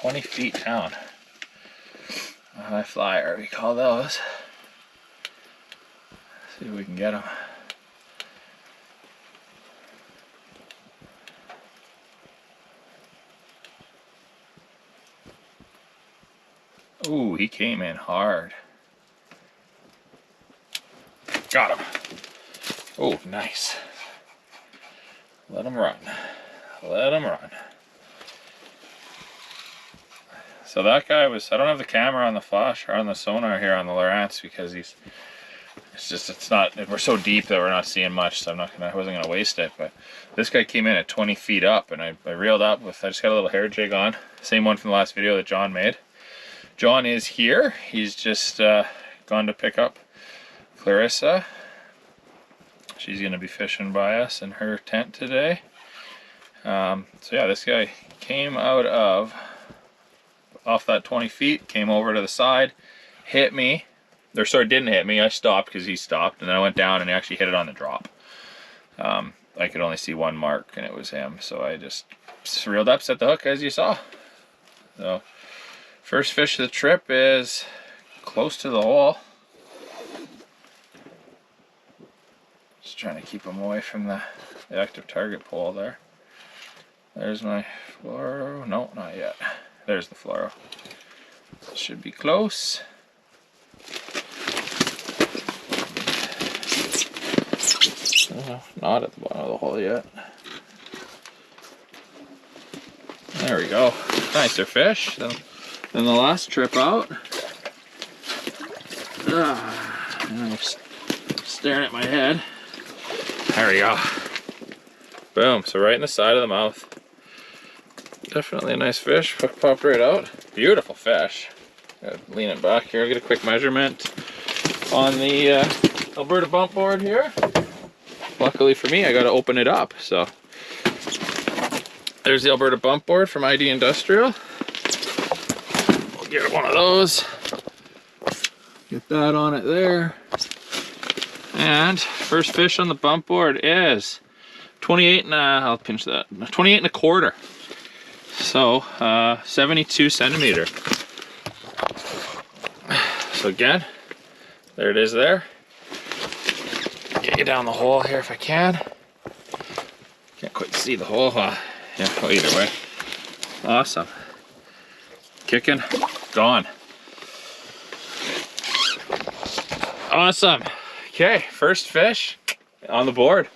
20 feet down. A high flyer, we call those. See if we can get him. Ooh, he came in hard. Got him. Oh, nice. Let him run. Let him run. So that guy was, I don't have the camera on the flash or on the sonar here on the Lowrance because it's not, we're so deep that we're not seeing much, so I wasn't gonna waste it. But this guy came in at 20 feet up, and I reeled up with, I just got a little hair jig on, same one from the last video that John made. John is here. He's just gone to pick up Clarissa. She's gonna be fishing by us in her tent today. So yeah, this guy came out off that 20 feet, came over to the side, hit me. Or sorry, didn't hit me. I stopped because he stopped, and then I went down and he actually hit it on the drop. I could only see one mark, and it was him. So I just reeled up, set the hook as you saw. So first fish of the trip is close to the hole. Just trying to keep him away from the ActiveTarget pole there. There's my fluoro. No, not yet. There's the fluoro. Should be close. Not at the bottom of the hole yet. There we go. Nicer fish than the last trip out. I'm staring at my head. There we go. Boom. So right in the side of the mouth. Definitely a nice fish. Hook popped right out. Beautiful fish. Gotta lean it back here. Get a quick measurement on the Alberta bump board here. Luckily for me, I got to open it up. So there's the Alberta bump board from ID Industrial. We'll get one of those. Get that on it there. And first fish on the bump board is 28 and I'll pinch that. 28 and a quarter. So 72 centimeter. So again, there it is there. Get you down the hole here if I can. Can't quite see the hole. Yeah, well, either way. Awesome. Kicking, gone. Awesome. Okay, first fish on the board.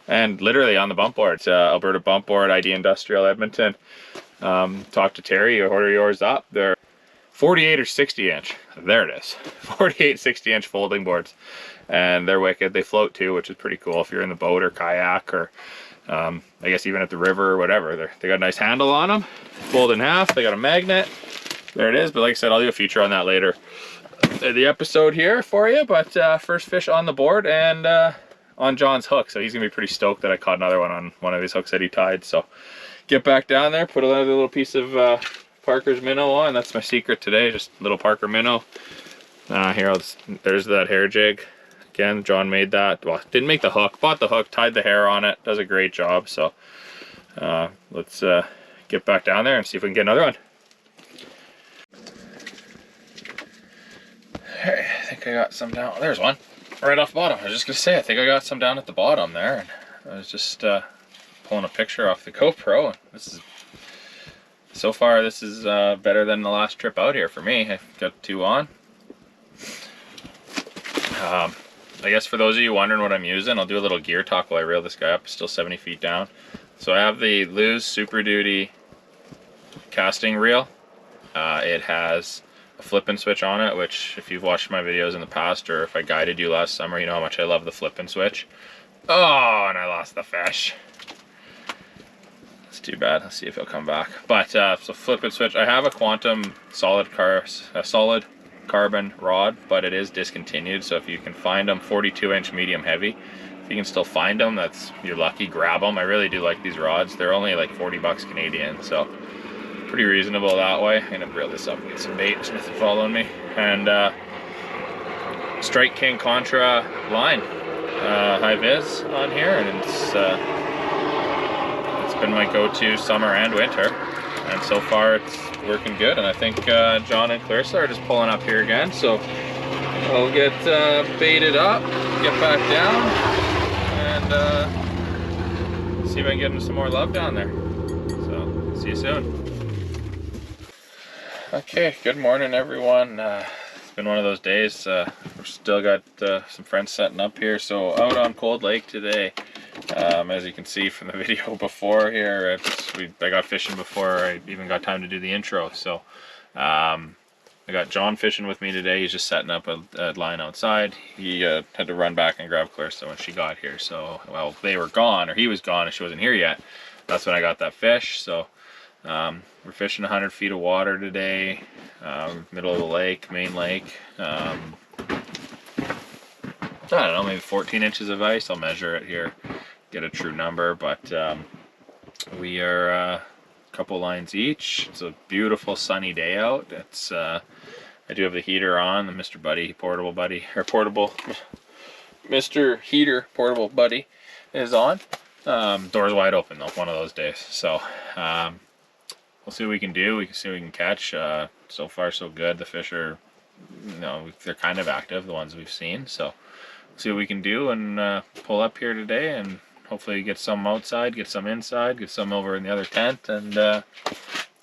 And literally on the bump board. Alberta bump board, ID Industrial Edmonton. Talk to Terry, you order yours up. They're 48 or 60 inch. There it is. 48, 60 inch folding boards. And they're wicked. They float too, which is pretty cool if you're in the boat or kayak or I guess even at the river or whatever. They got a nice handle on them. Fold in half. They got a magnet. There it is. But like I said, I'll do a feature on that later in the episode here for you. But first fish on the board and on John's hook. So he's going to be pretty stoked that I caught another one on one of his hooks that he tied. So get back down there, put another little piece of Parker's minnow on. That's my secret today, just little Parker minnow. Here, there's that hair jig. Again, John made that. Well, didn't make the hook, bought the hook, tied the hair on it. Does a great job. So let's get back down there and see if we can get another one. Hey, I think I got some down. There's one right off the bottom. I was just gonna say, I think I got some down at the bottom there, and I was just pulling a picture off the GoPro. And this is so far. This is better than the last trip out here for me. I've got two on. I guess for those of you wondering what I'm using, I'll do a little gear talk while I reel this guy up. It's still 70 feet down. So I have the Lew's SuperDuty casting reel. It has a flip and switch on it, which if you've watched my videos in the past or if I guided you last summer, you know how much I love the flip and switch. Oh, and I lost the fish. It's too bad. Let's see if he'll come back. But so flip and switch. I have a Quantum solid carbon rod, but it is discontinued. So if you can find them, 42-inch medium heavy. If you can still find them, you're lucky. Grab them. I really do like these rods. They're only like 40 bucks Canadian, so pretty reasonable that way. I'm gonna reel this up and get some bait. There's nothing following me. And Strike King Contra line, high vis on here, and it's been my go-to summer and winter. and so far it's working good. And I think John and Clarissa are just pulling up here again, so I'll get baited up, get back down, and see if I can get him some more love down there. So see you soon. Okay, good morning everyone. It's been one of those days. We've still got some friends setting up here, so out on Cold Lake today. As you can see from the video before here, I got fishing before I even got time to do the intro. So I got John fishing with me today. He's just setting up a line outside. He had to run back and grab Clarissa when she got here. So, well, they were gone, or he was gone and she wasn't here yet. That's when I got that fish. So we're fishing 100 feet of water today, middle of the lake, main lake. I don't know, maybe 14 inches of ice. I'll measure it here, get a true number, but we are a couple lines each. It's a beautiful sunny day out. It's I do have the heater on, the Mr. Buddy portable buddy, or portable Mr. Heater portable buddy is on. Doors wide open though, one of those days. So we'll see what we can do. We can see what we can catch. So far so good. The fish are, you know, they're kind of active, the ones we've seen. So see what we can do and pull up here today, and hopefully get some outside, get some inside, get some over in the other tent, and have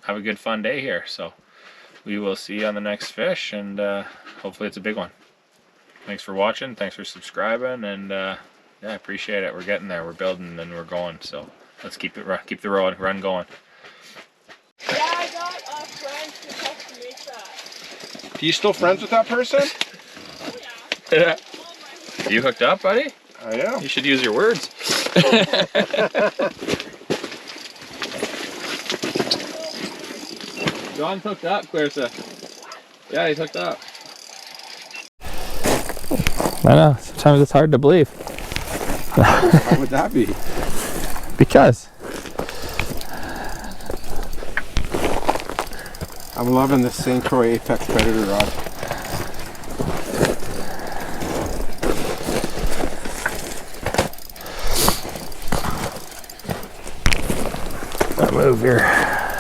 a good fun day here. So we will see you on the next fish, and hopefully it's a big one. Thanks for watching, thanks for subscribing, and yeah, I appreciate it. We're getting there, we're building, and we're going. So let's keep the run going. Yeah, I got a friend who helped to make that. Are you still friends with that person? Oh yeah. Yeah. You hooked up, buddy? I am. You should use your words. John's hooked up, Clarissa. Yeah, he's hooked up. I know, sometimes it's hard to believe. Why would that be? Because I'm loving this St. Croix Apex Predator rod. move your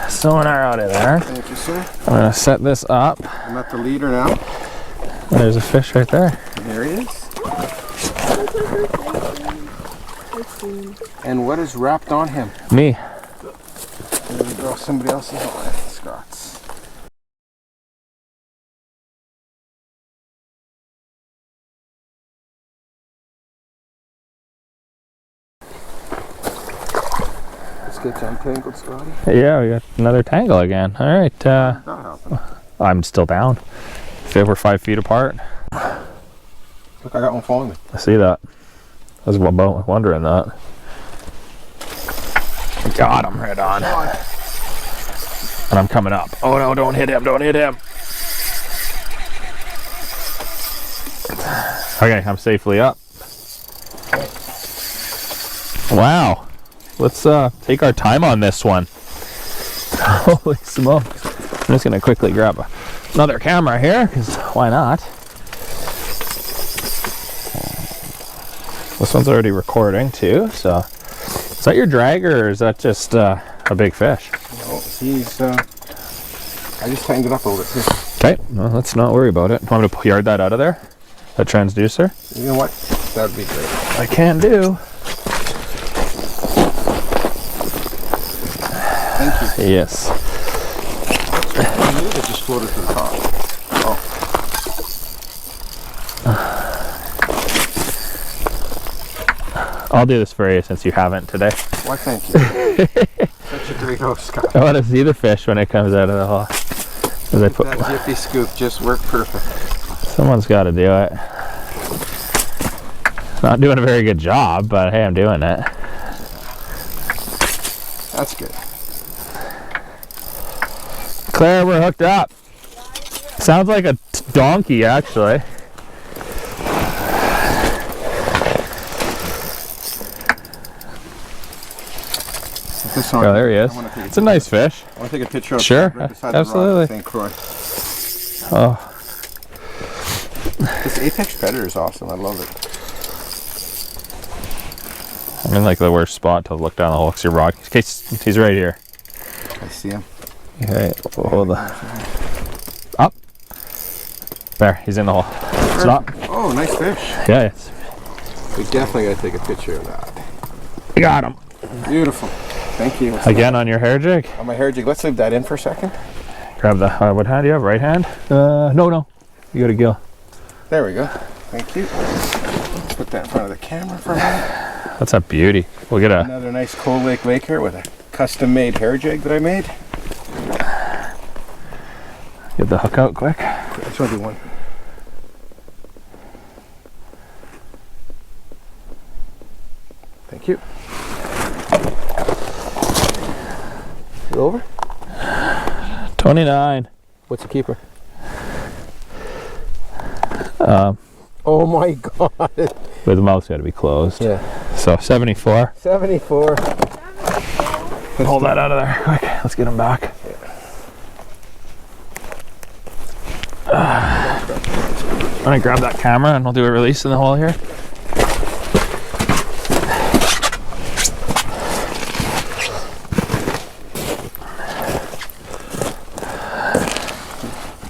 sonar out of there. Thank you, sir. I'm gonna set this up. I'm at the leader now. There's a fish right there. There he is. And what is wrapped on him? Me. There we go. Somebody else is on it. Scott's. Let's get you untangled, Scotty. Yeah, we got another tangle again. All right. That happened. I'm still down. If we're 5 feet apart. Look, I got one following me. I see that. I was wondering that. Got him right on. And I'm coming up. Oh no, don't hit him, don't hit him. Okay, I'm safely up. Wow. Let's take our time on this one. Holy smokes. I'm just gonna quickly grab another camera here, because why not? This one's already recording too, so. Is that your dragger, or is that just a big fish? No, he's, I just tightened it up a little bit too. Okay, well, let's not worry about it. Want me to yard that out of there? That transducer? You know what? That would be great. I can do. Thank you. Yes. I knew it just floated to the top. Oh. I'll do this for you since you haven't today. Why, thank you. Such a great host, Scott. I want to see the fish when it comes out of the hole. That jiffy scoop just worked perfect. Someone's got to do it. Not doing a very good job, but hey, I'm doing it. That's good. Claire, we're hooked up. Sounds like a donkey, actually. Oh, there he is. It's a nice fish. I want to take a picture of sure, right beside absolutely. the rod, St. Croix. Oh, This Apex Predator is awesome. I love it. I'm in like the worst spot to look down the hole because your rod. Okay, he's right here. I see him. Okay, hold the up. There, he's in the hole. Stop. Oh, nice fish. Yeah, it's. We definitely gotta take a picture of that. I got him. Beautiful. Thank you. Again on your hair jig. On my hair jig. Let's leave that in for a second. Grab the what hand do you have? Right hand? No. You got a gill. There we go. Thank you. Let's put that in front of the camera for a minute. That's a beauty. We'll get a Another nice Cold Lake Laker with a custom-made hair jig that I made. get the hook out quick. I just want to do one. Thank you. You over? 29. What's the keeper? Oh my god. With the mouth's got to be closed. Yeah. So 74. 74. Hold that out of there quick. Let's get him back. I'm gonna grab that camera and we'll do a release in the hole here.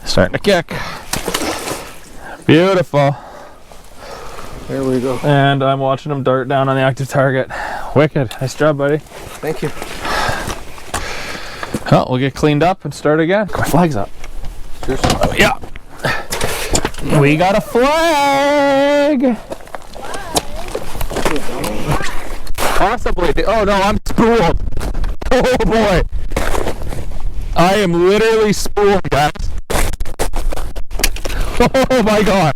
Starting to kick. Beautiful. There we go. And I'm watching him dart down on the active target. Wicked. Nice job, buddy. Thank you. Well, we'll get cleaned up and start again. My flag's up. Cheers. Oh, yeah. We got a flag. Possibly. Oh no, I'm spooled. Oh boy. I am literally spooled, guys. Oh my god.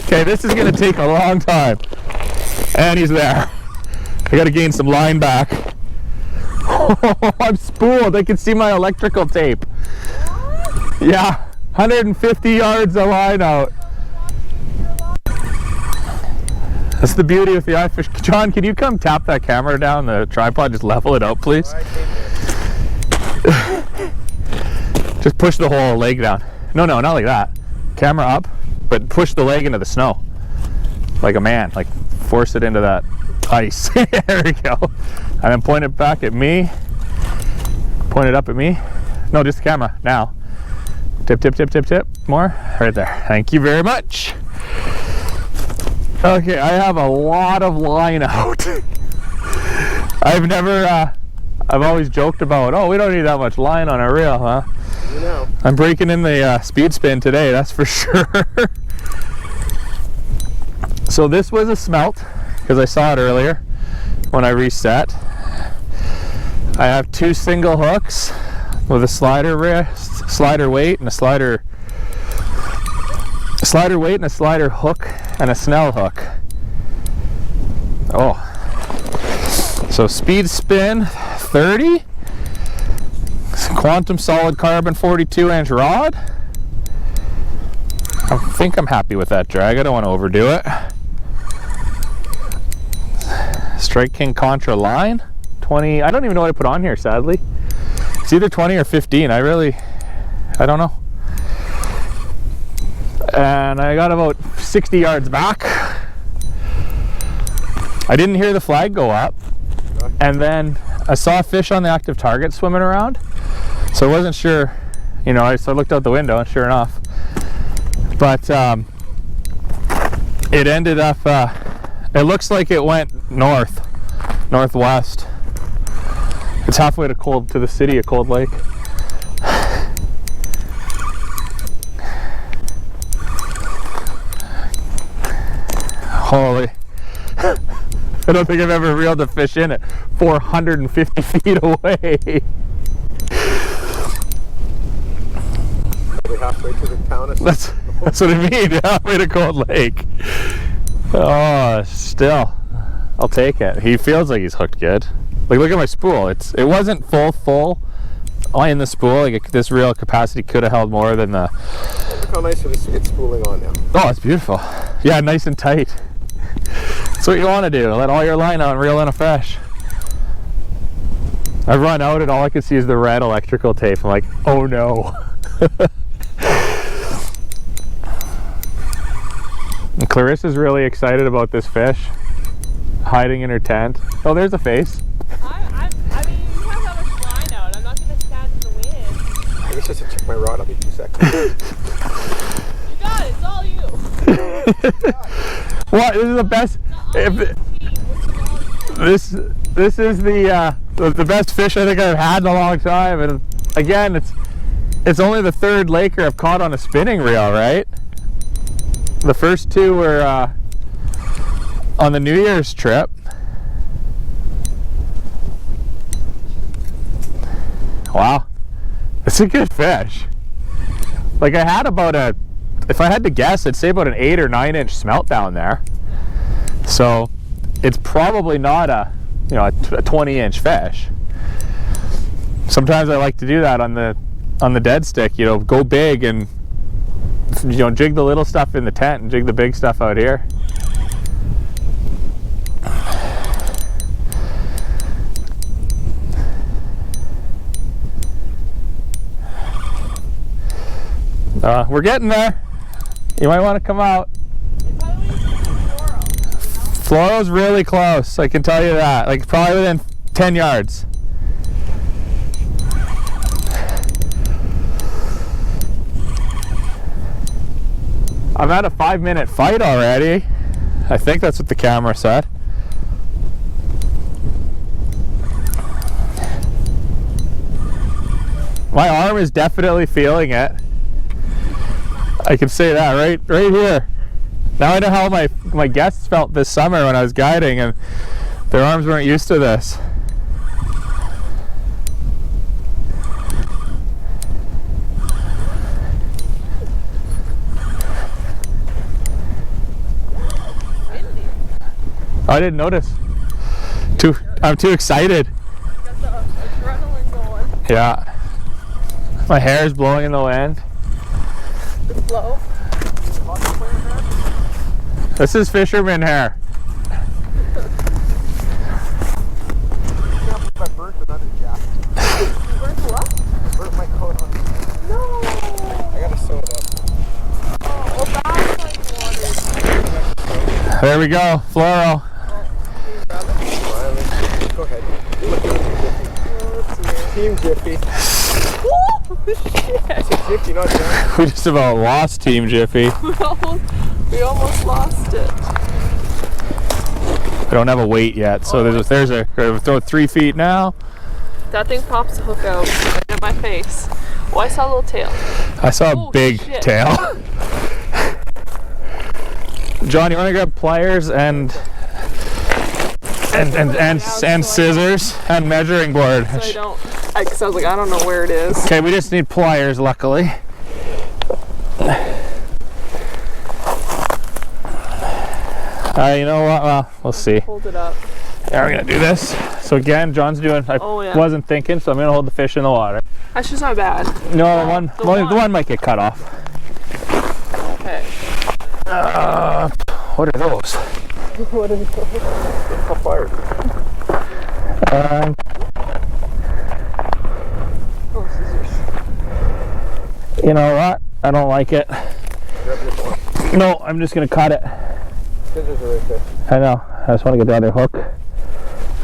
Okay, this is gonna take a long time. And he's there. I gotta gain some line back. Oh, I'm spooled. I can see my electrical tape. Yeah, 150 yards of line out. That's the beauty of the iFish. John, can you come tap that camera down the tripod? Just level it out, please. Just push the whole leg down. No, not like that. Camera up, but push the leg into the snow. Like a man, like force it into that ice. There we go. And then point it back at me. Point it up at me. No, just the camera, now. Tip, tip, tip, tip, tip. More, right there. Thank you very much. Okay, I have a lot of line out. I've always joked about, oh, we don't need that much line on our reel, huh? You know. I'm breaking in the speed spin today, that's for sure. So this was a smelt, because I saw it earlier when I reset. I have 2 single hooks with a slider wrist, slider weight, and a slider weight and a slider hook and a snell hook. Oh, so speed spin 30, quantum solid carbon 42-inch rod. I think I'm happy with that drag. I don't want to overdo it. Strike King Contra line 20. I don't even know what I put on here, sadly. It's either 20 or 15. I don't know. And I got about 60 yards back. I didn't hear the flag go up, and then I saw a fish on the active target swimming around, so I wasn't sure, you know, so I looked out the window and sure enough, but it ended up, it looks like it went northwest. It's halfway to the city of Cold Lake. Holy. I don't think I've ever reeled a fish in it 450 feet away. We're halfway to the town. That's what I mean, halfway to Cold Lake. Oh, still, I'll take it. He feels like he's hooked good. Like, look at my spool. It wasn't full in the spool. Like, this reel capacity could have held more than the. Look how nice it is to get spooling on now. Oh, it's beautiful. Yeah, nice and tight. That's what you want to do. Let all your line out and reel in a fish. I run out and all I can see is the red electrical tape. I'm like, oh no. And Clarissa's really excited about this fish hiding in her tent. Oh, there's a face. I mean, you have that much line out. I'm not going to stand seconds. You got it. It's all you. What? This is the best. This is the best fish I think I've had in a long time, and again, it's only the third laker I've caught on a spinning reel, right? The first two were on the New Year's trip. Wow, it's a good fish. Like I had about if I had to guess, I'd say about an 8 or 9 inch smelt down there. So it's probably not a 20 inch fish. Sometimes I like to do that on the dead stick, go big and jig the little stuff in the tent and jig the big stuff out here. We're getting there. You might want to come out. Fluoro's really close, I can tell you that. Like probably within 10 yards. I'm at a 5-minute fight already. I think that's what the camera said. My arm is definitely feeling it. I can say that right here. Now I know how my guests felt this summer when I was guiding and their arms weren't used to this. I didn't notice. I'm too excited. Got the adrenaline going. Yeah. My hair is blowing in the wind. The flow. This is fisherman hair. I burnt another jacket. You burnt what? I burnt my coat on. No. I gotta sew it up. Oh, that's like water. There we go, fluoro. Go ahead. Team Jiffy. Oh, shit. Jiffy, not John. We just about lost Team Jiffy. We almost lost it. We don't have a weight yet, so there's a throw 3 feet now. That thing pops the hook out right at my face. Oh, I saw a little tail. I saw a big shit. tail. John, you want to grab pliers and scissors and measuring board? So because I was like, I don't know where it is. Okay, we just need pliers, luckily. You know what? Well, we'll see. Hold it up. Yeah, we're gonna do this. So again, John's doing. I wasn't thinking, so I'm gonna hold the fish in the water. That's just not bad. No, the one might get cut off. Okay. What are those? What are those? How fired? Oh, scissors. You know what? I don't like it. Grab your phone. No, I'm just gonna cut it. Scissors are right there. I know. I just want to get the other hook.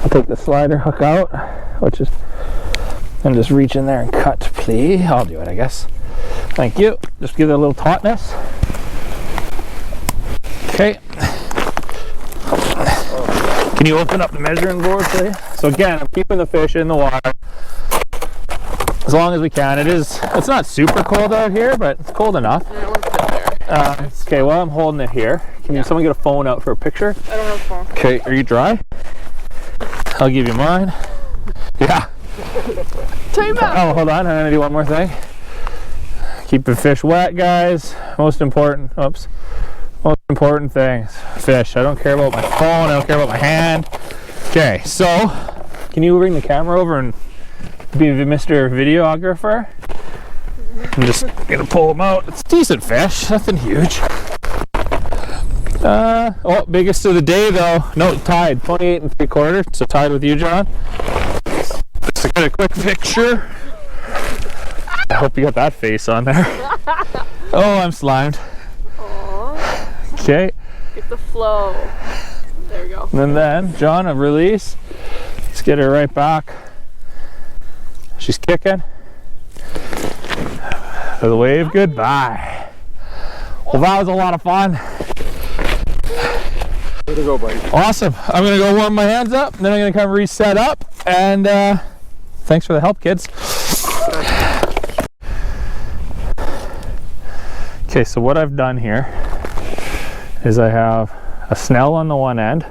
I'll take the slider hook out, and just reach in there and cut, please. I'll do it, I guess. Thank you. Just give it a little tautness. Okay. Can you open up the measuring board, please? So again, I'm keeping the fish in the water as long as we can. It's not super cold out here, but it's cold enough. Yeah, we're good there. Okay, well, I'm holding it here. Can someone get a phone out for a picture? I don't have a phone. Okay, are you dry? I'll give you mine. Yeah. Time out. Oh, hold on. I'm gonna do one more thing. Keep the fish wet, guys. Most important things. Fish. I don't care about my phone. I don't care about my hand. Okay, so can you bring the camera over and be Mr. Videographer? I'm just gonna pull them out. It's decent fish. Nothing huge. Biggest of the day though. No, tied. 28 3/4. So tied with you, John. Just get a quick picture. I hope you got that face on there. Oh, I'm slimed. Aww. Okay. Get the flow. There we go. And then, John, a release. Let's get her right back. She's kicking. The wave goodbye. Well, that was a lot of fun. Way to go, buddy. Awesome. I'm gonna go warm my hands up, then I'm gonna come reset up, and thanks for the help, kids. Okay, so what I've done here is I have a snell on the one end,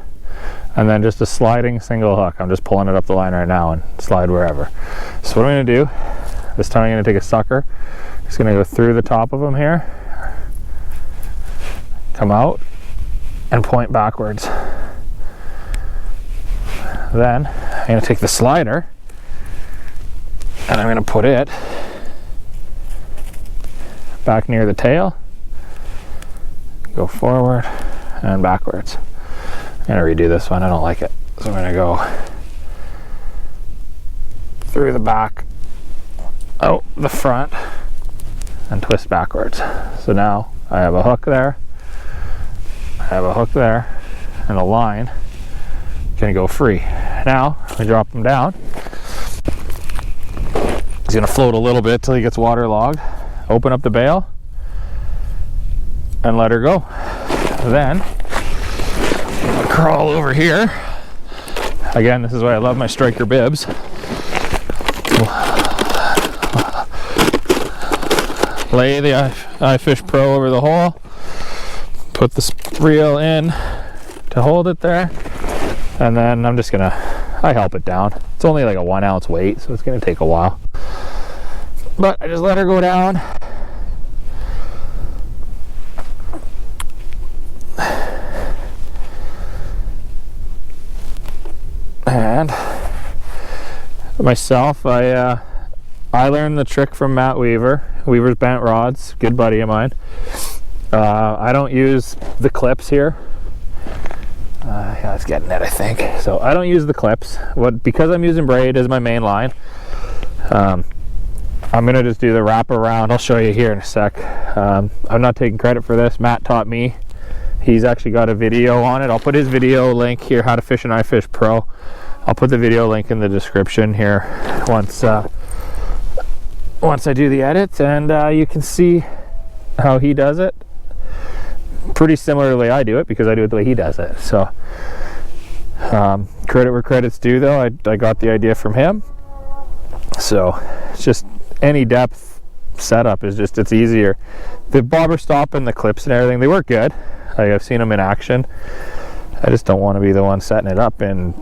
and then just a sliding single hook. I'm just pulling it up the line right now and slide wherever. So what I'm gonna do, this time I'm gonna take a sucker, just gonna go through the top of them here, come out, and point backwards. Then I'm going to take the slider and I'm going to put it back near the tail, go forward and backwards. I'm going to redo this one, I don't like it. So I'm going to go through the back, out the front, and twist backwards. So now I have a hook there, I have a hook there, and a line gonna go free. Now I drop him down. He's gonna float a little bit till he gets waterlogged. Open up the bail and let her go. Then I'll crawl over here. Again, this is why I love my striker bibs. Lay the iFish Pro over the hole. Put the reel in to hold it there, and then I'm just gonna, I help it down. It's only like a 1 ounce weight, so it's gonna take a while. But I just let her go down. And myself, I learned the trick from Matt Weaver, Weaver's Bent Rods, good buddy of mine. I don't use the clips here. Yeah, it's getting it, I think. So I don't use the clips. Because I'm using braid as my main line, I'm gonna just do the wrap around. I'll show you here in a sec. I'm not taking credit for this. Matt taught me. He's actually got a video on it. I'll put his video link here, how to fish an iFish Pro. I'll put the video link in the description here once I do the edit, and you can see how he does it. Pretty similarly I do it, because I do it the way he does it. So credit where credit's due, though. I got the idea from him. So it's just any depth setup is just, it's easier. The bobber stop and the clips and everything, they work good. I've seen them in action. I just don't want to be the one setting it up, and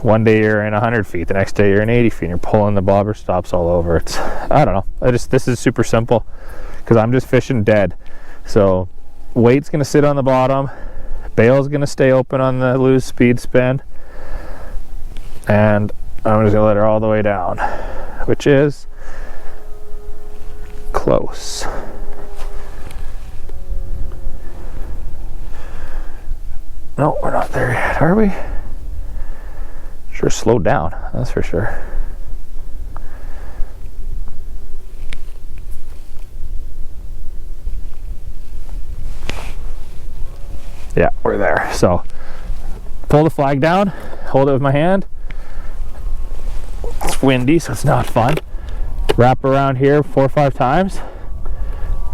one day you're in 100 feet, the next day you're in 80 feet, and you're pulling the bobber stops all over. It's, I don't know, this is super simple because I'm just fishing dead. So weight's gonna sit on the bottom, bail's gonna stay open on the loose speed spin, and I'm just gonna let her all the way down, which is close. No, we're not there yet, are we? Sure slowed down, that's for sure. Yeah, we're there. So pull the flag down, hold it with my hand. It's windy, so it's not fun. Wrap around here 4 or 5 times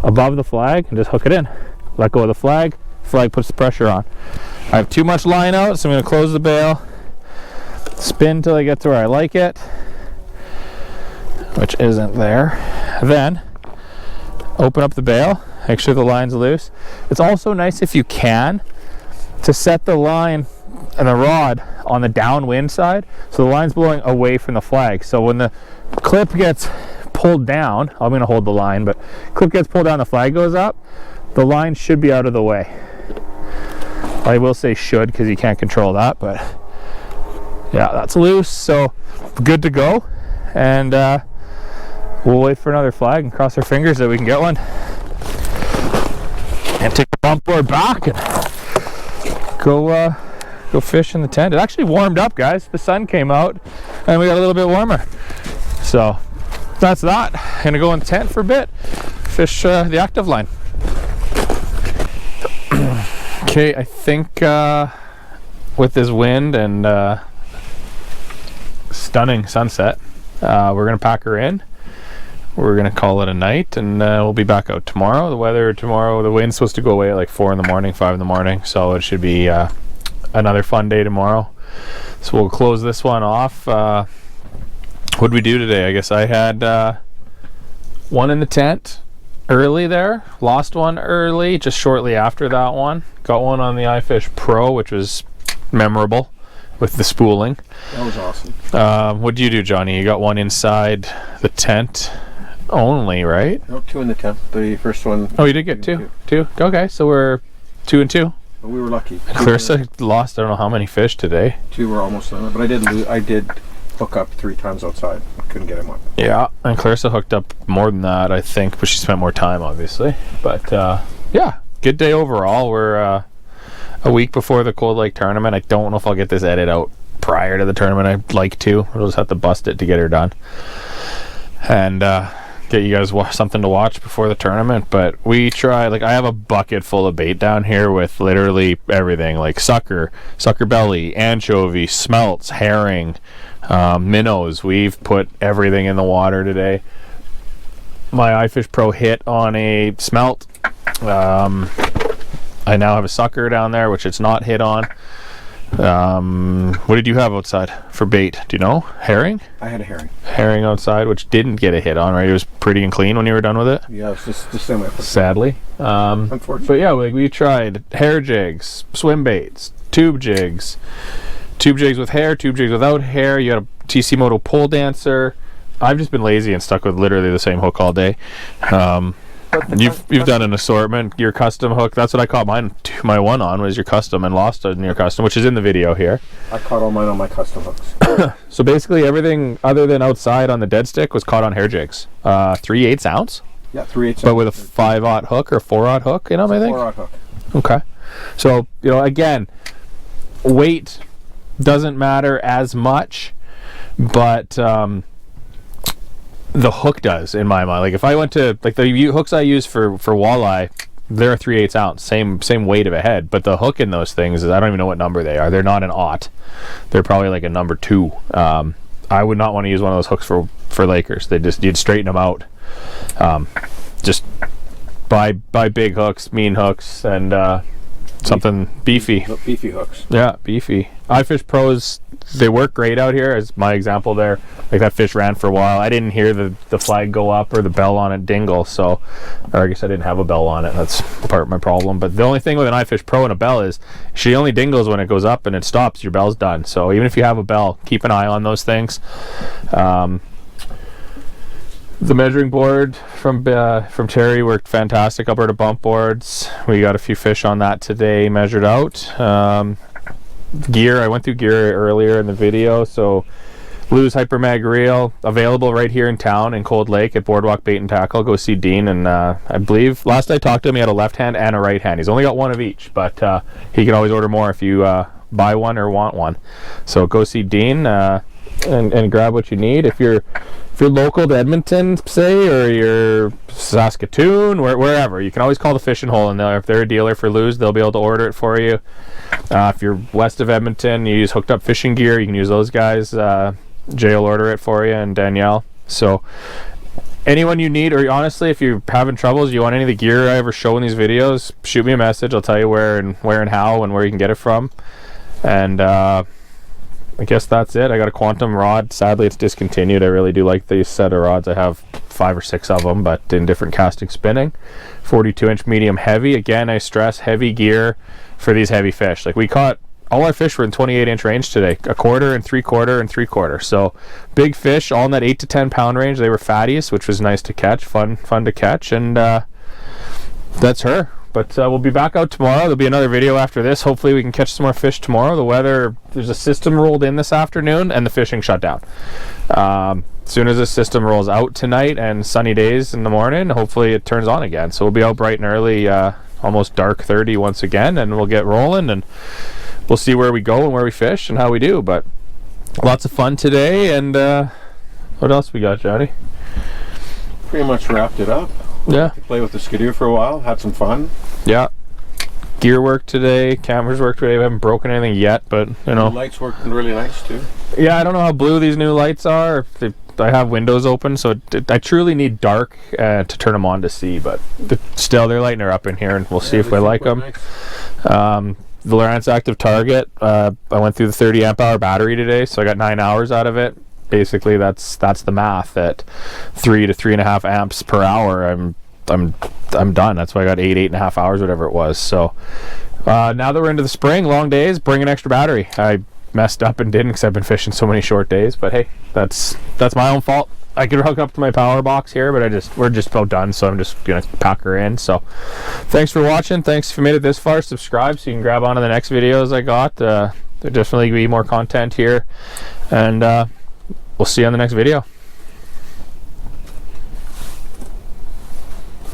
above the flag and just hook it in. Let go of the flag, flag puts the pressure on. I have too much line out, so I'm going to close the bail, spin till I get to where I like it, which isn't there. Then open up the bail, make sure the line's loose. It's also nice, if you can, to set the line and the rod on the downwind side, so the line's blowing away from the flag. So when the clip gets pulled down, I'm going to hold the line, but clip gets pulled down, the flag goes up, the line should be out of the way. I will say should, because you can't control that, but yeah, that's loose, so good to go. And we'll wait for another flag and cross our fingers that we can get one and take the bump board back and go fish in the tent. It actually warmed up, guys. The sun came out and we got a little bit warmer, so that's that. Gonna go in the tent for a bit, fish the active line. Okay, I think with this wind and stunning sunset, we're gonna pack her in. we're gonna call it a night, and we'll be back out tomorrow. The weather tomorrow, the wind's supposed to go away at like 4 in the morning, 5 in the morning, so it should be another fun day tomorrow. So we'll close this one off. What'd we do today? I guess I had one in the tent early there, lost one early just shortly after that one, got one on the iFish Pro, which was memorable with the spooling. That was awesome. What'd you do, Johnny? You got one inside the tent only, right? No, 2 in the tent. The first one. Oh, you did get two. Okay, so we're 2 and 2. But we were lucky. Clarissa lost I don't know how many fish today. 2 were almost on it, but I did hook up 3 times outside. I couldn't get him up. Yeah, and Clarissa hooked up more than that, I think, but she spent more time, obviously. But yeah, good day overall. We're a week before the Cold Lake tournament. I don't know if I'll get this edit out prior to the tournament. I'd like to. I'll just have to bust it to get her done. And get you guys something to watch before the tournament. But we try, like, I have a bucket full of bait down here with literally everything, like sucker belly, anchovy, smelts, herring, minnows. We've put everything in the water today. My iFish Pro hit on a smelt. I now have a sucker down there, which it's not hit on. What did you have outside for bait? Do you know? Herring? I had a herring. Herring outside, which didn't get a hit on, right? It was pretty and clean when you were done with it? Yeah, it's just the same way. Sadly. Unfortunately. But yeah, we tried hair jigs, swim baits, tube jigs with hair, tube jigs without hair. You had a TC Moto pole dancer. I've just been lazy and stuck with literally the same hook all day. You've done an assortment. Your custom hook, that's what I caught my one on, was your custom, and lost on your custom, which is in the video here. I caught all mine on my custom hooks. So basically everything other than outside on the dead stick was caught on hair jigs. 3/8 ounce? Yeah, 3/8 ounce. But with a 5/0 hook or 4/0 hook in them, I think? 4/0 hook. Okay. So, again, weight doesn't matter as much, but the hook does, in my mind. Like, if I went to, like, the hooks I use for walleye, they're a 3/8 ounce, same weight of a head, but the hook in those things is, I don't even know what number they are. They're not an aught. They're probably like a number 2. I would not want to use one of those hooks for Lakers. You'd straighten them out. Just buy big hooks, mean hooks, and something beefy. Beefy hooks. Yeah, beefy. iFish Pros, they work great out here, as my example there. Like, that fish ran for a while. I didn't hear the flag go up or the bell on it dingle, so, or I guess I didn't have a bell on it. That's part of my problem. But the only thing with an iFish Pro and a bell is she only dingles when it goes up and it stops. Your bell's done. So even if you have a bell, keep an eye on those things. The measuring board from Terry worked fantastic. Alberta bump boards. We got a few fish on that today measured out. Gear, I went through gear earlier in the video. So Blues Hyper Mag reel available right here in town in Cold Lake at Boardwalk Bait and Tackle. Go see Dean, and I believe last I talked to him he had a left hand and a right hand. He's only got one of each, but he can always order more if you buy one or want one. So go see Dean and grab what you need. If you're local to Edmonton, say, or you're Saskatoon, wherever, you can always call the Fishing Hole, and if they're a dealer for Lewis, they'll be able to order it for you. If you're west of Edmonton, you use Hooked Up Fishing Gear. You can use those guys. Jay will order it for you, and Danielle. So anyone you need, or honestly, if you're having troubles, you want any of the gear I ever show in these videos, shoot me a message. I'll tell you where and how and where you can get it from. And I guess that's it. I got a Quantum rod. Sadly, it's discontinued. I really do like these set of rods. I have 5 or 6 of them, but in different casting spinning. 42-inch medium heavy. Again, I stress heavy gear for these heavy fish. Like, we caught, all our fish were in 28-inch range today. 1/4 and 3/4 and 3/4. So big fish, all in that 8 to 10 pound range. They were fatties, which was nice to catch. Fun to catch. And that's her. But we'll be back out tomorrow. There'll be another video after this. Hopefully we can catch some more fish tomorrow. The weather, there's a system rolled in this afternoon, and the fishing shut down. As soon as the system rolls out tonight and sunny days in the morning, hopefully it turns on again. So we'll be out bright and early, almost dark 30 once again, and we'll get rolling, and we'll see where we go and where we fish and how we do. But lots of fun today. And what else we got, Johnny? Pretty much wrapped it up. Yeah. Play with the Skidoo for a while, had some fun. Yeah. Gear work today, cameras work today. We haven't broken anything yet, but The lights worked really nice too. Yeah, I don't know how blue these new lights are. If they I have windows open, so I truly need dark to turn them on to see. But still, they're lighting her up in here, and we'll see if we like them. Nice. The Lowrance ActiveTarget. I went through the 30 amp hour battery today, so I got 9 hours out of it. Basically, that's the math. At 3 to 3.5 amps per hour, I'm done. That's why I got 8.5 hours, whatever it was. So now that we're into the spring, long days, bring an extra battery. I messed up and didn't because I've been fishing so many short days. But hey, that's my own fault. I could hook up to my power box here, but we're just about done, so I'm just gonna pack her in. So thanks for watching. Thanks if you made it this far. Subscribe so you can grab on to the next videos I got. There'll definitely be more content here, and we'll see you on the next video.